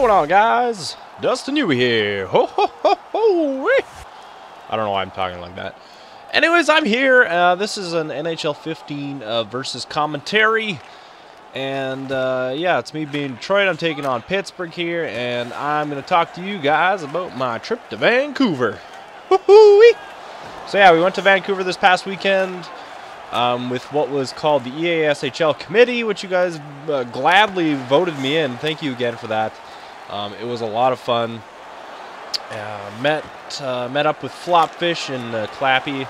going on, guys? DustinYewy here. Ho, ho, ho, ho. I don't know why I'm talking like that. Anyways, I'm here. This is an NHL 15 versus commentary. And, yeah, it's me being Detroit. I'm taking on Pittsburgh here. And I'm going to talk to you guys about my trip to Vancouver. Woo-hoo-wee. So, yeah, we went to Vancouver this past weekend with what was called the EASHL committee, which you guys gladly voted me in. Thank you again for that. It was a lot of fun. Met up with Flopfish and Clappy,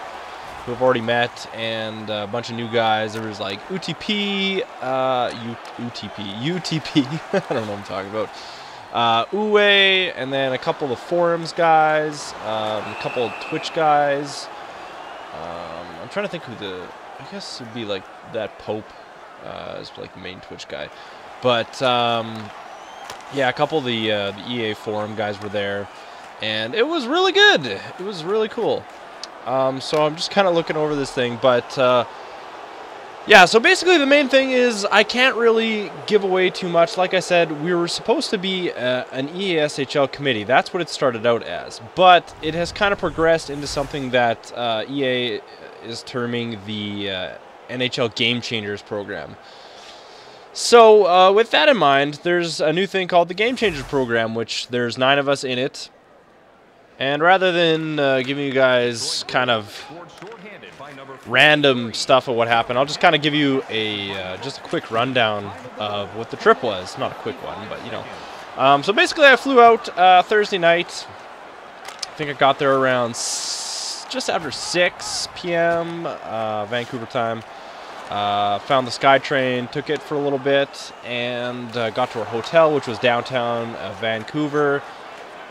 who I've already met, and a bunch of new guys. There was like UTP, UTP, I don't know what I'm talking about. Uwe, and then a couple of forums guys, a couple of Twitch guys. I'm trying to think who I guess it would be like that Pope is like the main Twitch guy. But yeah, a couple of the EA forum guys were there, and it was really good. It was really cool. So I'm just kind of looking over this thing, but yeah, so basically the main thing is I can't really give away too much. Like I said, we were supposed to be an EASHL committee. That's what it started out as, but it has kind of progressed into something that EA is terming the NHL Gamechangers program. So with that in mind, there's a new thing called the Gamechangers program, which there's 9 of us in it. And rather than giving you guys kind of random stuff of what happened, I'll just kind of give you just a quick rundown of what the trip was. Not a quick one, but you know. So basically I flew out Thursday night. I think I got there around just after 6 p.m. Vancouver time. Found the SkyTrain, took it for a little bit, and got to our hotel, which was downtown Vancouver.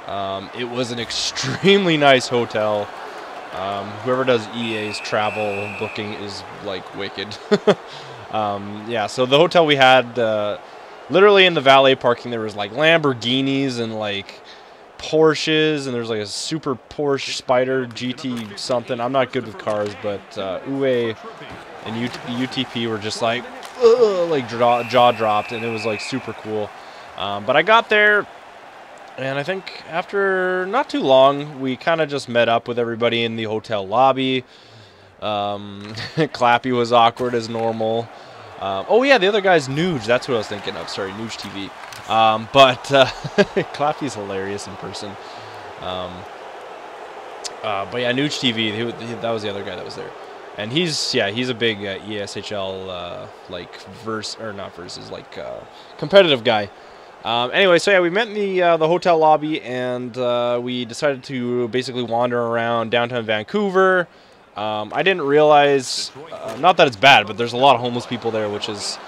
It was an extremely nice hotel. Whoever does EA's travel booking is like wicked. Yeah, so the hotel we had, literally in the valet parking, there was like Lamborghinis and like Porsches, and there's like a super Porsche Spider GT something. I'm not good with cars, but Uwe and UTP were just like jaw dropped, and it was like super cool. But I got there, and I think after not too long, we kind of just met up with everybody in the hotel lobby. Clappy was awkward as normal. Oh yeah, the other guy's Nuge. That's what I was thinking of. Sorry, Nuge TV. But Clappy's hilarious in person. But yeah, Nuge TV. That was the other guy that was there. And he's a big ESHL competitive guy. Anyway, so yeah, we met in the hotel lobby, and we decided to basically wander around downtown Vancouver. I didn't realize, not that it's bad, but there's a lot of homeless people there, which is,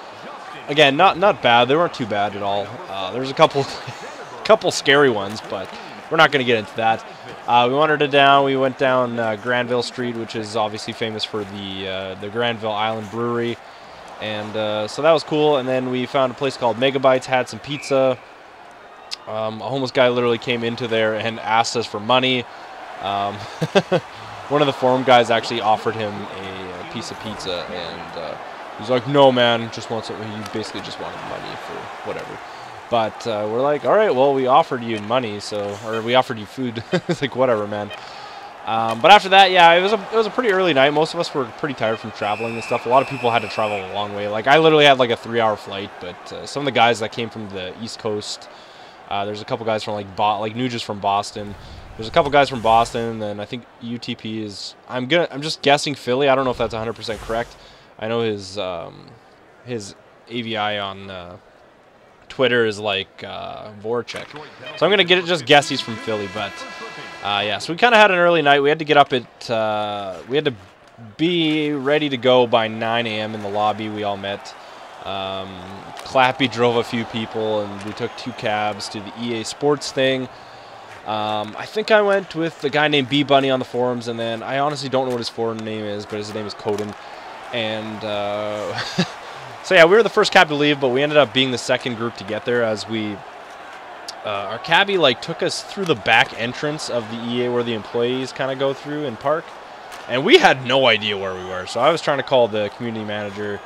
again, not bad. They weren't too bad at all. There's a couple scary ones, but we're not going to get into that. We wandered it down. We went down Granville Street, which is obviously famous for the Granville Island Brewery. And so that was cool. And then we found a place called Megabytes, had some pizza. A homeless guy literally came into there and asked us for money. One of the forum guys actually offered him a piece of pizza, and he's like, "No, man, just want something." He basically just wanted money for whatever. But we're like, "All right, well, we offered you money, or we offered you food." It's like, whatever, man. But after that, yeah, it was a pretty early night. Most of us were pretty tired from traveling and stuff. A lot of people had to travel a long way. Like, I literally had like a 3-hour flight, but some of the guys that came from the East Coast, there's a couple guys from like Nuge is from Boston. There's a couple guys from Boston, and I think UTP is. I'm just guessing Philly. I don't know if that's 100% correct. I know his AVI on Twitter is like Voracek. So I'm gonna just guess he's from Philly, but yeah. So we kind of had an early night. We had to get up at. We had to be ready to go by 9 a.m. in the lobby. We all met. Clappy drove a few people, and we took 2 cabs to the EA Sports thing. I think I went with a guy named B Bunny on the forums, and then I honestly don't know what his forum name is, but his name is Coden. And so yeah, we were the first cab to leave, but we ended up being the second group to get there, as our cabbie like took us through the back entrance of the EA where the employees kind of go through and park, and we had no idea where we were. So I was trying to call the community manager,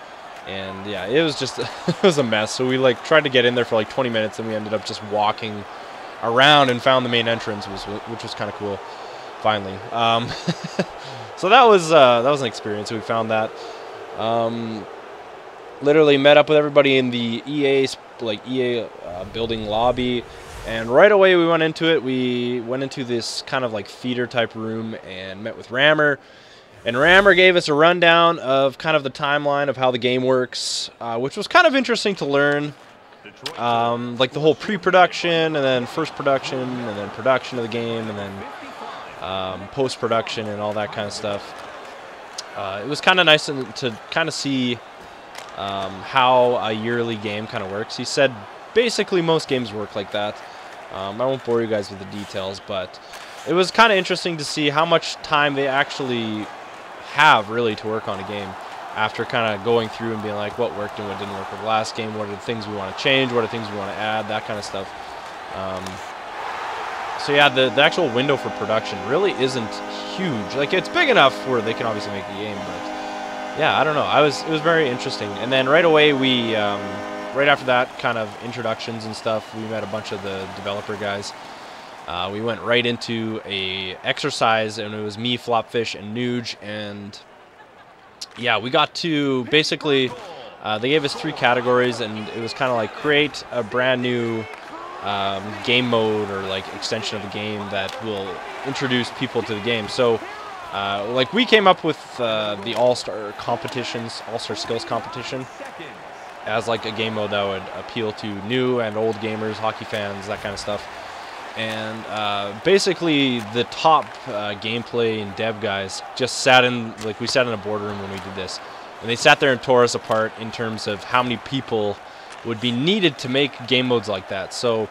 And yeah, it was just it was a mess. So we like tried to get in there for like 20 minutes, and we ended up just walking around and found the main entrance, which was kind of cool. Finally, so that was an experience. We found that. Literally met up with everybody in the EA building lobby, and right away we went into it. We went into this kind of like theater type room and met with Rammer. And Rammer gave us a rundown of kind of the timeline of how the game works, which was kind of interesting to learn. Like the whole pre-production, and then first production, and then production of the game, and then post-production and all that kind of stuff. It was kind of nice to kind of see how a yearly game kind of works. He said basically most games work like that. I won't bore you guys with the details, but it was kind of interesting to see how much time they actually have really to work on a game after kind of going through and being like what worked and what didn't work with the last game, what are the things we want to change, what are the things we want to add, that kind of stuff. So yeah, the actual window for production really isn't huge. Like, it's big enough where they can obviously make a game, but yeah, I don't know. It was very interesting. And then right away we right after that kind of introductions and stuff, we met a bunch of the developer guys. We went right into a exercise, and it was me, Flopfish, and Nuge, and yeah, we got to basically, they gave us 3 categories, and it was kind of like create a brand new game mode or like extension of the game that will introduce people to the game. So like we came up with the All-Star competitions, All-Star Skills competition, as like a game mode that would appeal to new and old gamers, hockey fans, that kind of stuff. And basically the top gameplay and dev guys just sat in, like we sat in a boardroom when we did this, and they sat there and tore us apart in terms of how many people would be needed to make game modes like that. So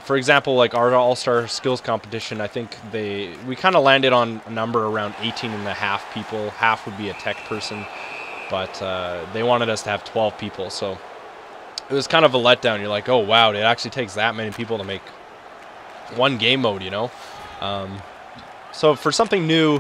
for example, like our All-Star Skills competition, I think we kind of landed on a number around 18.5 people. Half would be a tech person, but they wanted us to have 12 people, so it was kind of a letdown. You're like, oh wow, it actually takes that many people to make one game mode, you know? So for something new,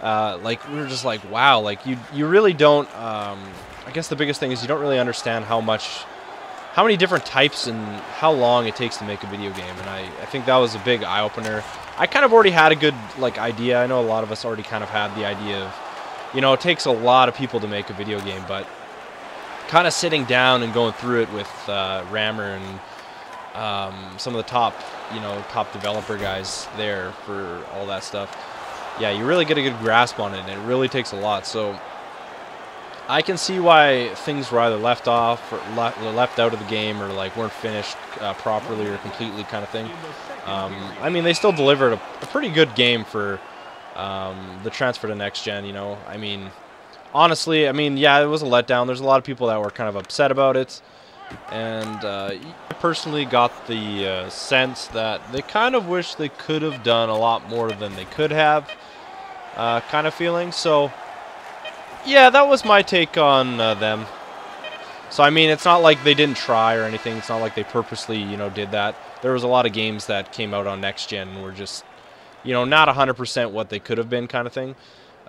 like we were just like, wow, like you really don't, I guess the biggest thing is you don't really understand how many different types and how long it takes to make a video game. And I think that was a big eye-opener. I kind of already had a good like idea. I know a lot of us already kind of had the idea of, you know, it takes a lot of people to make a video game, but kind of sitting down and going through it with Rammer and some of the top developer guys there for all that stuff. Yeah, you really get a good grasp on it, and it really takes a lot. So I can see why things were either left off or left out of the game, or like weren't finished properly or completely, kind of thing. I mean, they still delivered a pretty good game for the transfer to next gen. You know, I mean, honestly, I mean, yeah, it was a letdown. There's a lot of people that were kind of upset about it, and I personally got the sense that they kind of wish they could have done a lot more than they could have, kind of feeling. So yeah, that was my take on them. So I mean, it's not like they didn't try or anything. It's not like they purposely, you know, did that. There was a lot of games that came out on next gen and were just, you know, not 100% what they could have been, kind of thing.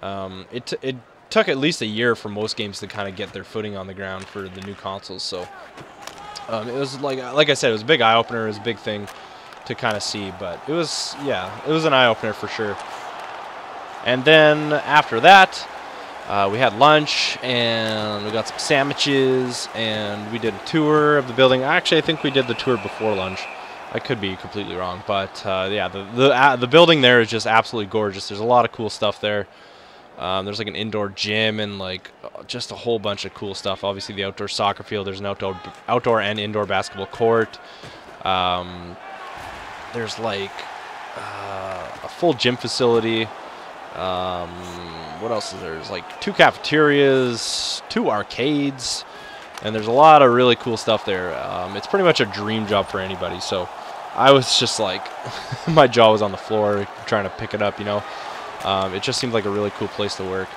It took at least a year for most games to kind of get their footing on the ground for the new consoles. So it was like I said, it was a big eye-opener. It was a big thing to kind of see, but it was, yeah, it was an eye-opener for sure. And then after that, we had lunch, and we got some sandwiches, and we did a tour of the building. Actually, I think we did the tour before lunch. I could be completely wrong, but yeah, the building there is just absolutely gorgeous. There's a lot of cool stuff there. There's like an indoor gym and like just a whole bunch of cool stuff. Obviously, the outdoor soccer field. There's an outdoor and indoor basketball court. There's like a full gym facility. What else is there? There's like 2 cafeterias, 2 arcades, and there's a lot of really cool stuff there. It's pretty much a dream job for anybody. So I was just like, my jaw was on the floor trying to pick it up, you know. It just seemed like a really cool place to work.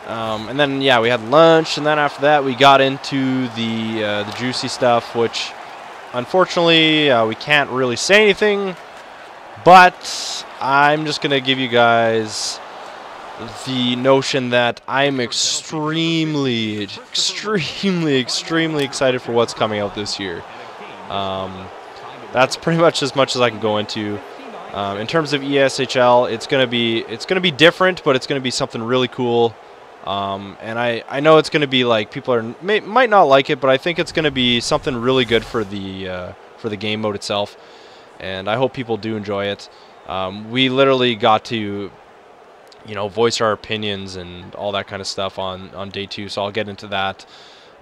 And then, yeah, we had lunch, and then after that we got into the juicy stuff, which unfortunately we can't really say anything, but I'm just going to give you guys the notion that I'm extremely excited for what's coming out this year. That's pretty much as I can go into. In terms of ESHL, it's gonna be different, but it's gonna be something really cool. And I know it's gonna be like people might not like it, but I think it's gonna be something really good for the game mode itself, and I hope people do enjoy it. We literally got to, you know, voice our opinions and all that kind of stuff on day 2, so I'll get into that.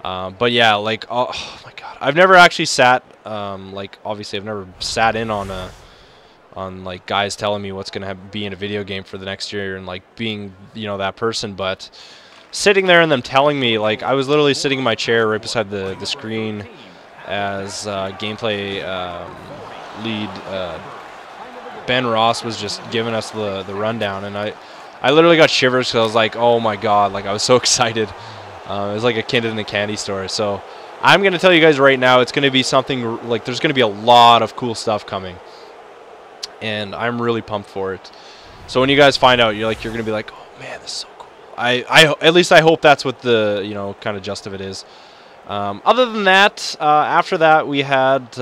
But yeah, like, oh my god, I've never actually sat, like, obviously I've never sat in on like guys telling me what's gonna be in a video game for the next year, and like being, you know, that person. But sitting there and them telling me, like, I was literally sitting in my chair right beside the screen as gameplay lead Ben Ross was just giving us the rundown, and I literally got shivers because I was like, oh my god, like, I was so excited. It was like a kid in a candy store. So I'm going to tell you guys right now, it's going to be something, like, there's going to be a lot of cool stuff coming, and I'm really pumped for it. So when you guys find out, you're going to be like, oh man, this is so cool. At least I hope that's what the, you know, kind of gist of it is. Other than that, after that, we had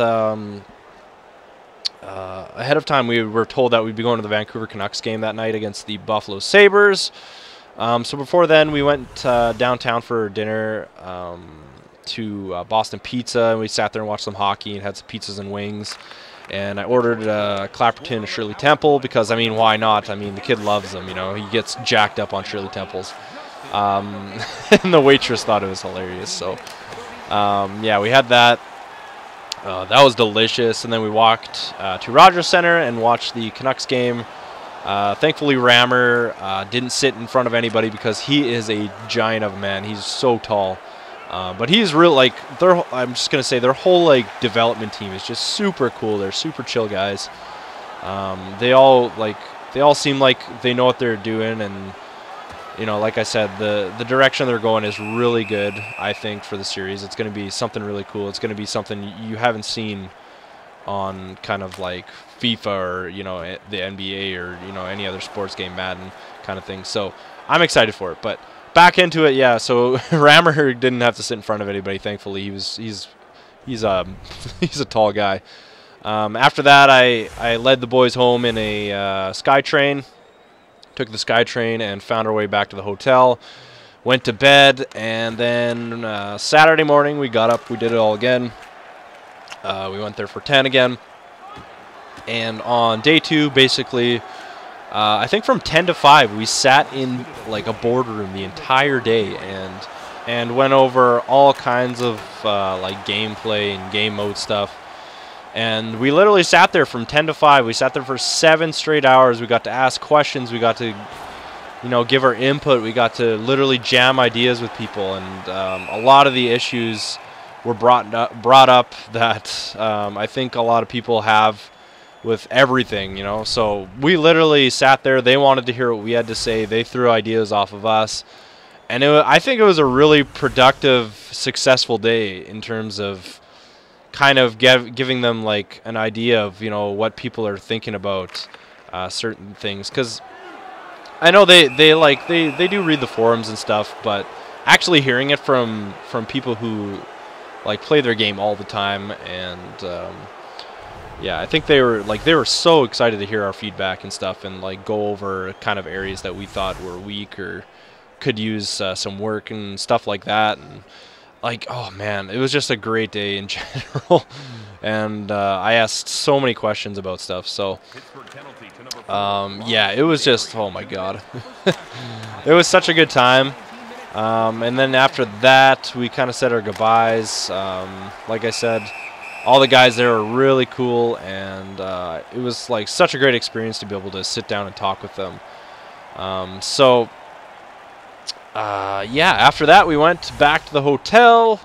ahead of time, we were told that we'd be going to the Vancouver Canucks game that night against the Buffalo Sabres. So before then, we went downtown for dinner to Boston Pizza, and we sat there and watched some hockey and had some pizzas and wings. And I ordered Clapperton Shirley Temple because, I mean, why not? I mean, the kid loves them, you know. He gets jacked up on Shirley Temples. And the waitress thought it was hilarious. So, yeah, we had that. That was delicious. And then we walked to Rogers Center and watched the Canucks game. Thankfully, Rammer didn't sit in front of anybody because he is a giant of a man. He's so tall. But he's real, like, I'm just going to say their whole, like, development team is just super cool. They're super chill guys. They all seem like they know what they're doing, and, you know, like I said, the direction they're going is really good, I think, for the series. It's going to be something really cool. It's going to be something you haven't seen on kind of like FIFA or, you know, the NBA or, you know, any other sports game, Madden kind of thing. So I'm excited for it. But back into it, yeah. So Rammer didn't have to sit in front of anybody. Thankfully, he's a tall guy. After that, I led the boys home in a SkyTrain. Took the SkyTrain and found our way back to the hotel. Went to bed, and then Saturday morning we got up. We did it all again. We went there for 10 again. And on day 2, basically, I think from 10 to 5, we sat in like a boardroom the entire day and went over all kinds of like gameplay and game mode stuff. And we literally sat there from 10 to 5. We sat there for 7 straight hours. We got to ask questions. We got to, you know, give our input. We got to literally jam ideas with people. And a lot of the issues were brought up that I think a lot of people have with everything, you know. So we literally sat there. They wanted to hear what we had to say. They threw ideas off of us. And I think it was a really productive, successful day in terms of kind of giving them like an idea of, you know, what people are thinking about certain things. Because I know they do read the forums and stuff, but actually hearing it from people who like play their game all the time, and yeah, I think they were so excited to hear our feedback and stuff, and like go over kind of areas that we thought were weak or could use some work and stuff like that. And like, oh man, it was just a great day in general. And I asked so many questions about stuff. So yeah, it was just, oh my god. It was such a good time. And then after that, we kind of said our goodbyes. Like I said, all the guys there were really cool, and it was like such a great experience to be able to sit down and talk with them. Yeah, after that we went back to the hotel,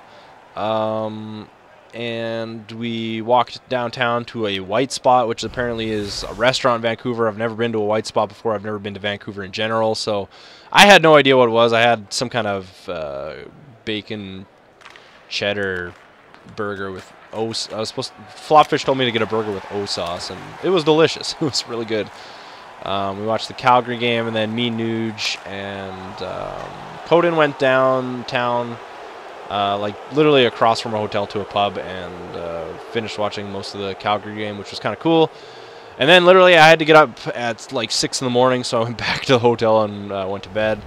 and we walked downtown to a White Spot, which apparently is a restaurant in Vancouver. I've never been to a White Spot before. I've never been to Vancouver in general, so I had no idea what it was. I had some kind of bacon cheddar burger with Flopfish told me to get a burger with O sauce, and it was delicious. It was really good. We watched the Calgary game, and then me, Nuge, and Podin went downtown, like literally across from a hotel to a pub, and finished watching most of the Calgary game, which was kind of cool. And then literally I had to get up at like 6 in the morning, so I went back to the hotel and went to bed,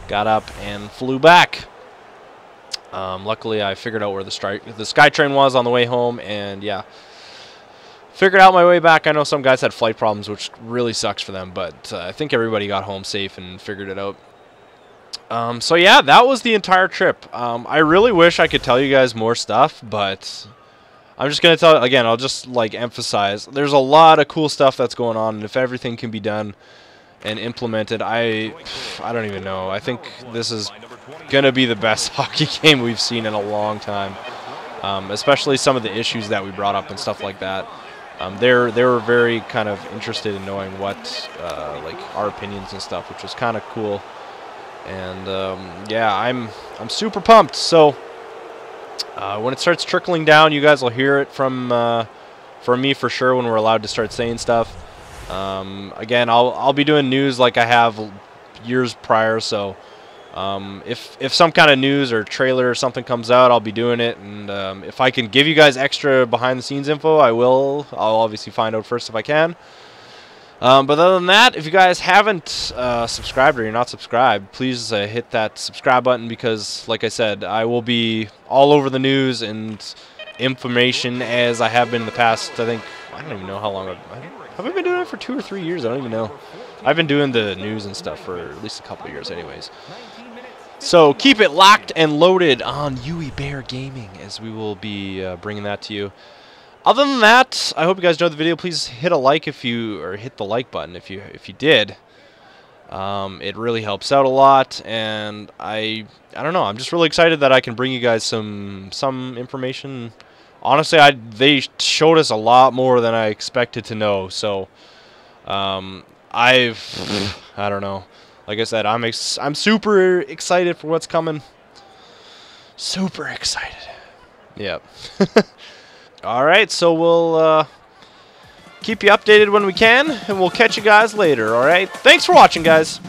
got up, and flew back. Luckily, I figured out where the SkyTrain was on the way home, and yeah, figured out my way back. I know some guys had flight problems, which really sucks for them, but I think everybody got home safe and figured it out. So yeah, that was the entire trip. I really wish I could tell you guys more stuff, but I'm just going to tell, again, I'll just like emphasize, there's a lot of cool stuff that's going on, and if everything can be done and implemented, I don't even know. I think this is going to be the best hockey game we've seen in a long time, especially some of the issues that we brought up and stuff like that. They were very kind of interested in knowing what, like our opinions and stuff, which was kind of cool. And yeah, I'm super pumped. So when it starts trickling down, you guys will hear it from me for sure when we're allowed to start saying stuff. Again, I'll be doing news like I have years prior. So if some kind of news or trailer or something comes out, I'll be doing it. And if I can give you guys extra behind-the-scenes info, I will. I'll obviously find out first if I can. But other than that, if you guys haven't subscribed or you're not subscribed, please hit that subscribe button, because, like I said, I will be all over the news and information as I have been in the past. I don't even know how long have I been doing it for 2 or 3 years? I don't even know. I've been doing the news and stuff for at least a couple of years anyways. So keep it locked and loaded on Yewy Bear Gaming, as we will be bringing that to you. Other than that, I hope you guys enjoyed the video. Please hit a like hit the like button if you did. It really helps out a lot, and I don't know. I'm just really excited that I can bring you guys some information. Honestly, they showed us a lot more than I expected to know. So I don't know. Like I said, I'm super excited for what's coming. Super excited. Yep. All right, so we'll keep you updated when we can, and we'll catch you guys later, all right? Thanks for watching, guys.